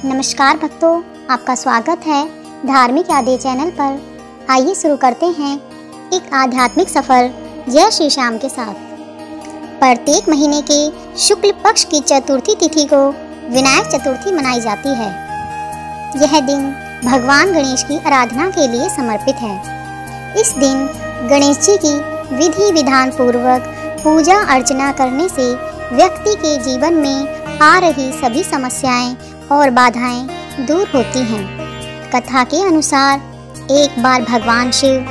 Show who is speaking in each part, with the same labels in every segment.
Speaker 1: नमस्कार भक्तों, आपका स्वागत है धार्मिक यादें चैनल पर। आइए शुरू करते हैं एक आध्यात्मिक सफर जय श्री श्याम के साथ। प्रत्येक महीने के शुक्ल पक्ष की चतुर्थी तिथि को विनायक चतुर्थी मनाई जाती है। यह दिन भगवान गणेश की आराधना के लिए समर्पित है। इस दिन गणेश जी की विधि विधान पूर्वक पूजा अर्चना करने से व्यक्ति के जीवन में आ रही सभी समस्याएं और बाधाएं दूर होती हैं। कथा के अनुसार एक बार भगवान शिव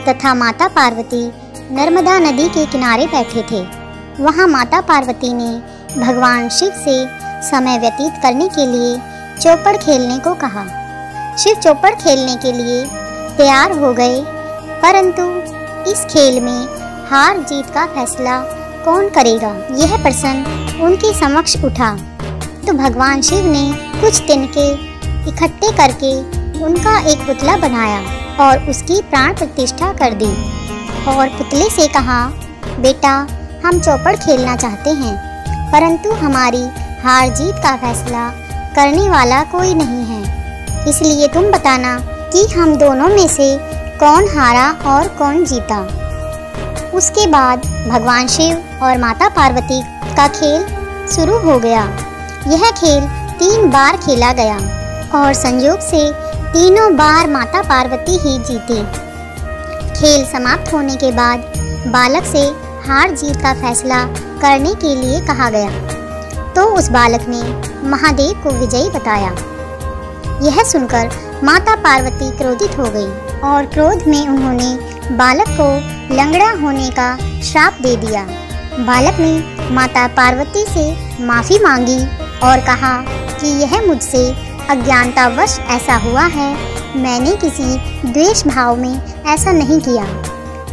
Speaker 1: तथा माता पार्वती नर्मदा नदी के किनारे बैठे थे। वहां माता पार्वती ने भगवान शिव से समय व्यतीत करने के लिए चौपड़ खेलने को कहा। शिव चौपड़ खेलने के लिए तैयार हो गए, परंतु इस खेल में हार जीत का फैसला कौन करेगा, यह प्रश्न उनके समक्ष उठा। तो भगवान शिव ने कुछ तिनके इकट्ठे करके उनका एक पुतला बनाया और उसकी प्राण प्रतिष्ठा कर दी और पुतले से कहा, बेटा, हम चौपड़ खेलना चाहते हैं, परंतु हमारी हार जीत का फैसला करने वाला कोई नहीं है। इसलिए तुम बताना कि हम दोनों में से कौन हारा और कौन जीता। उसके बाद भगवान शिव और माता पार्वती का खेल शुरू हो गया। यह खेल 3 बार खेला गया और संयोग से तीनों बार माता पार्वती ही जीती। खेल समाप्त होने के बाद बालक से हार जीत का फैसला करने के लिए कहा गया, तो उस बालक ने महादेव को विजयी बताया। यह सुनकर माता पार्वती क्रोधित हो गई और क्रोध में उन्होंने बालक को लंगड़ा होने का श्राप दे दिया। बालक ने माता पार्वती से माफ़ी मांगी और कहा कि यह मुझसे अज्ञानतावश ऐसा हुआ है, मैंने किसी द्वेष भाव में ऐसा नहीं किया।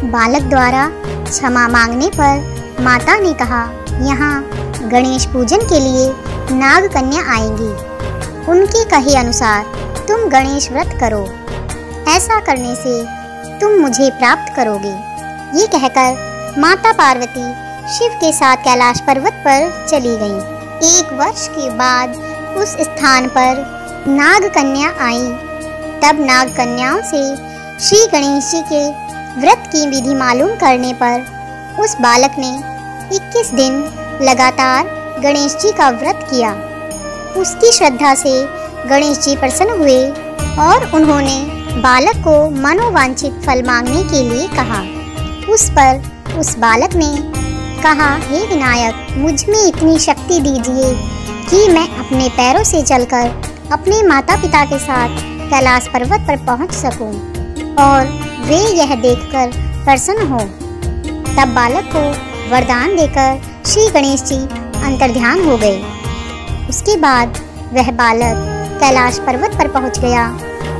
Speaker 1: बालक द्वारा क्षमा मांगने पर माता ने कहा, यहाँ गणेश पूजन के लिए नाग कन्या आएंगी, उनके कहे अनुसार तुम गणेश व्रत करो, ऐसा करने से तुम मुझे प्राप्त करोगे। ये कहकर माता पार्वती शिव के साथ कैलाश पर्वत पर चली गईं। 1 वर्ष के बाद उस स्थान पर नाग कन्या आई। तब नाग कन्याओं से श्री गणेश जी के व्रत की विधि मालूम करने पर उस बालक ने 21 दिन लगातार गणेश जी का व्रत किया। उसकी श्रद्धा से गणेश जी प्रसन्न हुए और उन्होंने बालक को मनोवांछित फल मांगने के लिए कहा। उस पर उस बालक ने कहा, हे विनायक, मुझ में इतनी शक्ति दीजिए कि मैं अपने पैरों से चलकर अपने माता पिता के साथ कैलाश पर्वत पर पहुंच सकूं और वे यह देखकर प्रसन्न हो। तब बालक को वरदान देकर श्री गणेश जी अंतर्ध्यान हो गए। उसके बाद वह बालक कैलाश पर्वत पर पहुंच गया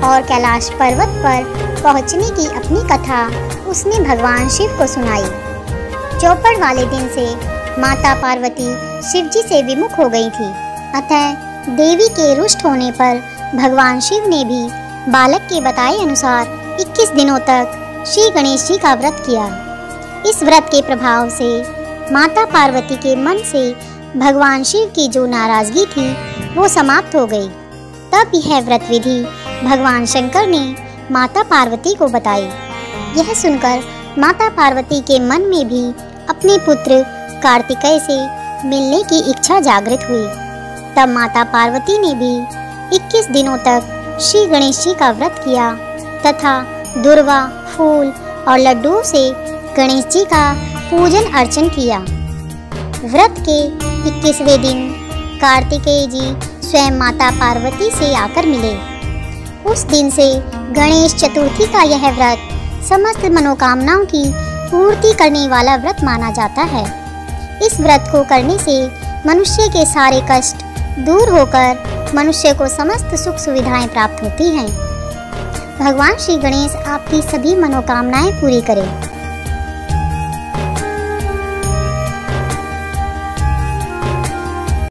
Speaker 1: और कैलाश पर्वत पर पहुंचने की अपनी कथा उसने भगवान शिव को सुनाई। चौपड़ वाले दिन से माता पार्वती शिव जी से विमुख हो गई थी, अतः देवी के रुष्ट होने पर भगवान शिव ने भी बालक के बताए अनुसार 21 दिनों तक श्री गणेश जी का व्रत किया। इस व्रत के प्रभाव से माता पार्वती के मन से भगवान शिव की जो नाराजगी थी वो समाप्त हो गई। तब यह व्रत विधि भगवान शंकर ने माता पार्वती को बताई। यह सुनकर माता पार्वती के मन में भी अपने पुत्र कार्तिकेय से मिलने की इच्छा जागृत हुई। तब माता पार्वती ने भी 21 दिनों तक श्री गणेश जी का व्रत किया तथा दुर्वा, फूल और लड्डुओं से गणेश जी का पूजन अर्चन किया। व्रत के 21वें दिन कार्तिकेय जी स्वयं माता पार्वती से आकर मिले। उस दिन से गणेश चतुर्थी का यह व्रत समस्त मनोकामनाओं की पूर्ति करने वाला व्रत माना जाता है। इस व्रत को करने से मनुष्य के सारे कष्ट दूर होकर मनुष्य को समस्त सुख सुविधाएं प्राप्त होती हैं। भगवान श्री गणेश आपकी सभी मनोकामनाएं पूरी करें।